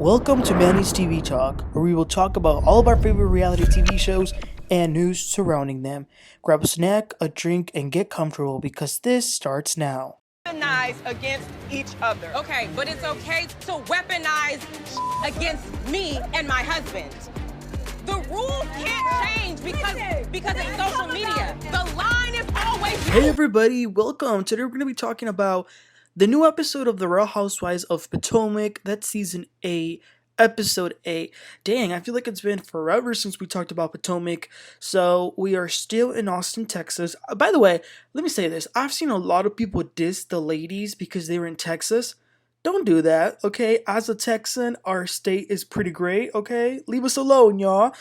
Welcome to Manny's TV Talk, where we will talk about all of our favorite reality TV shows and news surrounding them. Grab a snack, a drink, and get comfortable because this starts now. Weaponize against each other. Okay, but it's okay to weaponize against me and my husband. The rules can't change because it's social media. The line is always Hey everybody, welcome. Today we're going to be talking about the new episode of The Real Housewives of Potomac. That's season 8, episode 8. Dang, I feel like it's been forever since we talked about Potomac. So we are still in Austin, Texas. By the way, let me say this. I've seen a lot of people diss the ladies because they were in Texas. Don't do that, okay? As a Texan, our state is pretty great, okay? Leave us alone, y'all.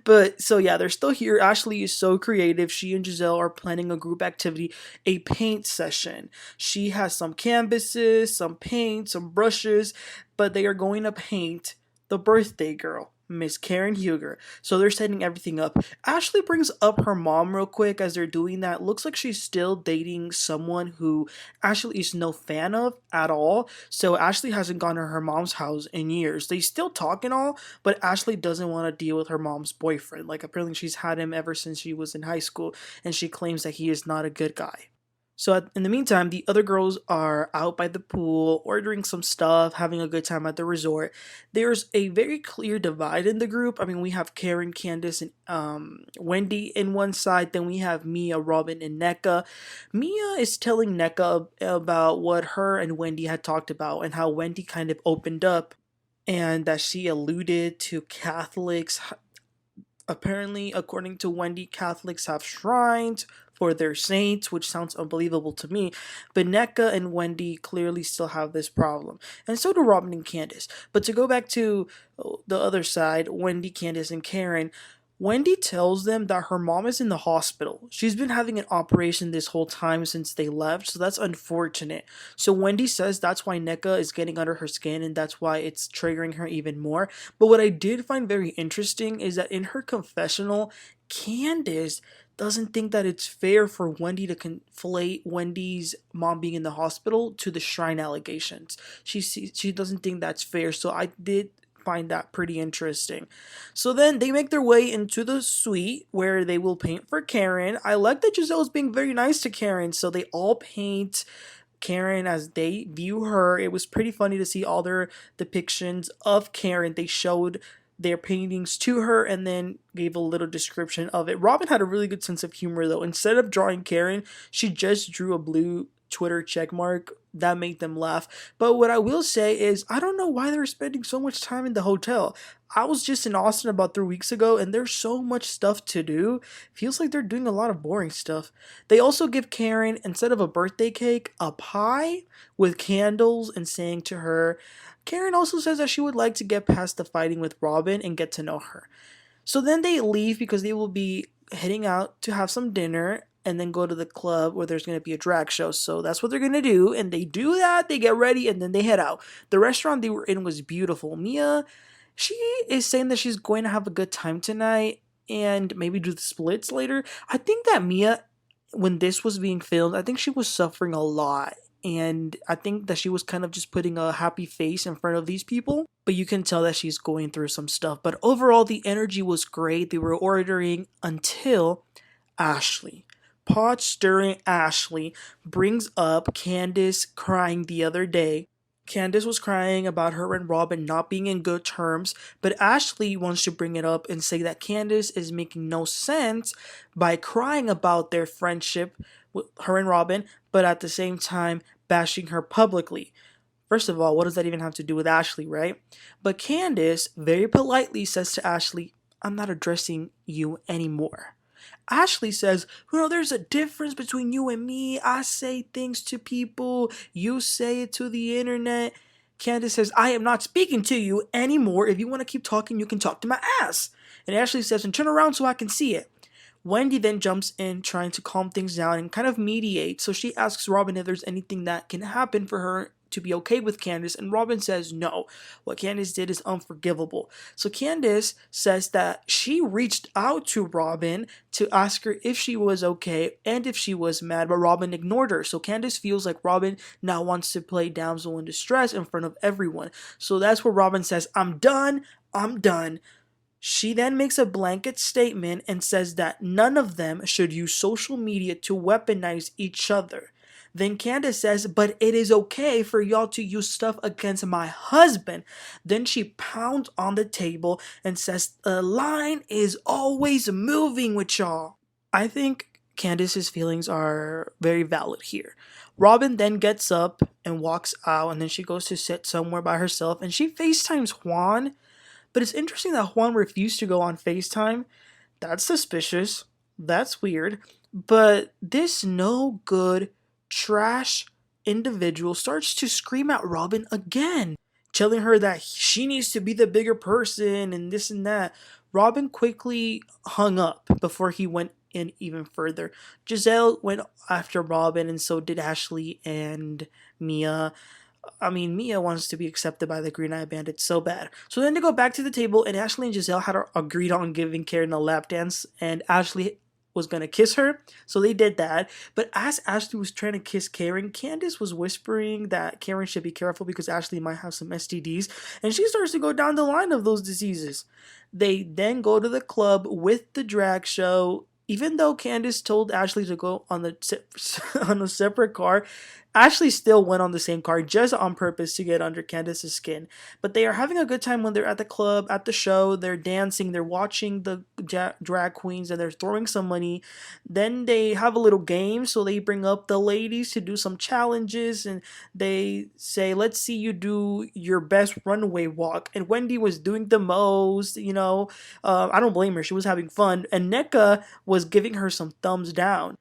But, so yeah, they're still here. Ashley is so creative. She and Gizelle are planning a group activity, a paint session. She has some canvases, some paint, some brushes, but they are going to paint the birthday girl, Miss Karen Huger. So they're setting everything up. Ashley brings up her mom real quick as they're doing that. Looks like she's still dating someone who Ashley is no fan of at all. So Ashley hasn't gone to her mom's house in years. They still talk and all, but Ashley doesn't want to deal with her mom's boyfriend. Like apparently she's had him ever since she was in high school, and she claims that he is not a good guy. So in the meantime, the other girls are out by the pool, ordering some stuff, having a good time at the resort. There's a very clear divide in the group. I mean, we have Karen, Candiace, and Wendy in one side. Then we have Mia, Robyn, and Nneka. Mia is telling Nneka about what her and Wendy had talked about and how Wendy kind of opened up and that she alluded to Catholics. Apparently, according to Wendy, Catholics have shrines for their saints, which sounds unbelievable to me. But Nneka and Wendy clearly still have this problem. And so do Robyn and Candiace. But to go back to the other side, Wendy, Candiace, and Karen, Wendy tells them that her mom is in the hospital. She's been having an operation this whole time since they left, so that's unfortunate. So Wendy says that's why Nneka is getting under her skin and that's why it's triggering her even more. But what I did find very interesting is that in her confessional, Candiace doesn't think that it's fair for Wendy to conflate Wendy's mom being in the hospital to the shrine allegations. She doesn't think that's fair, so I did find that pretty interesting. So then they make their way into the suite where they will paint for Karen. I like that Gizelle is being very nice to Karen, so they all paint Karen as they view her. It was pretty funny to see all their depictions of Karen. They showed their paintings to her and then gave a little description of it. Robyn had a really good sense of humor though. Instead of drawing Karen, she just drew a blue Twitter check mark. That made them laugh. But what I will say is, I don't know why they're spending so much time in the hotel. I was just in Austin about 3 weeks ago and there's so much stuff to do. Feels like they're doing a lot of boring stuff. They also give Karen, instead of a birthday cake, a pie with candles and saying to her, Karen also says that she would like to get past the fighting with Robyn and get to know her. So then they leave because they will be heading out to have some dinner and then go to the club where there's going to be a drag show. So that's what they're going to do. And they do that, they get ready, and then they head out. The restaurant they were in was beautiful. Mia, she is saying that she's going to have a good time tonight and maybe do the splits later. I think that Mia, when this was being filmed, I think she was suffering a lot. And I think that she was kind of just putting a happy face in front of these people. But you can tell that she's going through some stuff. But overall, the energy was great. They were ordering until Ashley. Pot stirring Ashley brings up Candiace crying the other day. Candiace was crying about her and Robyn not being in good terms, but Ashley wants to bring it up and say that Candiace is making no sense by crying about their friendship with her and Robyn, but at the same time bashing her publicly. First of all, what does that even have to do with Ashley, right? But Candiace very politely says to Ashley, I'm not addressing you anymore. Ashley says, there's a difference between you and me. I say things to people. You say it to the internet. Candiace says, I am not speaking to you anymore. If you want to keep talking, you can talk to my ass. And Ashley says, and turn around so I can see it. Wendy then jumps in trying to calm things down and kind of mediate. So she asks Robyn if there's anything that can happen for her to be okay with Candiace, and Robyn says no. What Candiace did is unforgivable. So Candiace says that she reached out to Robyn to ask her if she was okay and if she was mad, but Robyn ignored her. So Candiace feels like Robyn now wants to play damsel in distress in front of everyone. So that's where Robyn says, I'm done. She then makes a blanket statement and says that none of them should use social media to weaponize each other. Then Candiace says, but it is okay for y'all to use stuff against my husband. Then she pounds on the table and says, the line is always moving with y'all. I think Candiace's feelings are very valid here. Robyn then gets up and walks out, and then she goes to sit somewhere by herself, and she FaceTimes Juan. But it's interesting that Juan refused to go on FaceTime. That's suspicious. That's weird. But this no good, trash individual starts to scream at Robyn again, telling her that she needs to be the bigger person and this and that. Robyn quickly hung up before he went in even further. Gizelle went after Robyn, and so did Ashley and Mia. I mean, Mia wants to be accepted by the Green Eye Bandit so bad. So then they go back to the table, and Ashley and Gizelle had agreed on giving Karen a lap dance, and Ashley was going to kiss her. So they did that. But as Ashley was trying to kiss Karen, Candiace was whispering that Karen should be careful because Ashley might have some STDs, and she starts to go down the line of those diseases. They then go to the club with the drag show. Even though Candiace told Ashley to go on a separate car, Ashley still went on the same car just on purpose to get under Candiace's skin. But they are having a good time when they're at the club, at the show. They're dancing, they're watching the drag queens, and they're throwing some money. Then they have a little game, so they bring up the ladies to do some challenges, and they say, let's see you do your best runway walk. And Wendy was doing the most, I don't blame her. She was having fun. And Nneka was giving her some thumbs down.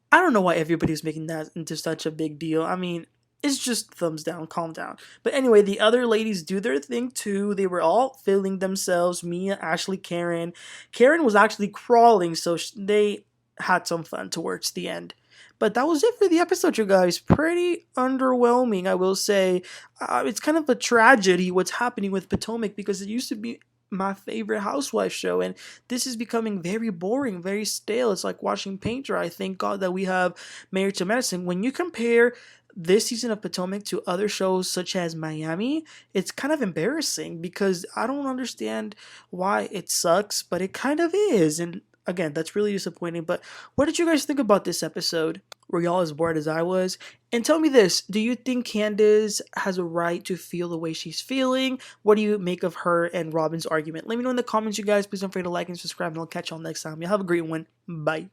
I don't know why everybody's making that into such a big deal. I mean, it's just thumbs down, calm down. But anyway, the other ladies do their thing too. They were all feeling themselves. Mia, Ashley, Karen. Karen was actually crawling, so they had some fun towards the end. But that was it for the episode, you guys. Pretty underwhelming, I will say. It's kind of a tragedy what's happening with Potomac, because it used to be my favorite housewife show, and this is becoming very boring, very stale. It's like watching paint dry. Thank God that we have Married to Medicine. When you compare this season of Potomac to other shows such as Miami, it's kind of embarrassing because I don't understand why it sucks, but it kind of is. And again, that's really disappointing. But what did you guys think about this episode? Were y'all as bored as I was? And tell me this, do you think Candiace has a right to feel the way she's feeling? What do you make of her and Robyn's argument? Let me know in the comments, you guys. Please don't forget to like and subscribe, and I'll catch y'all next time. Y'all have a great one. Bye.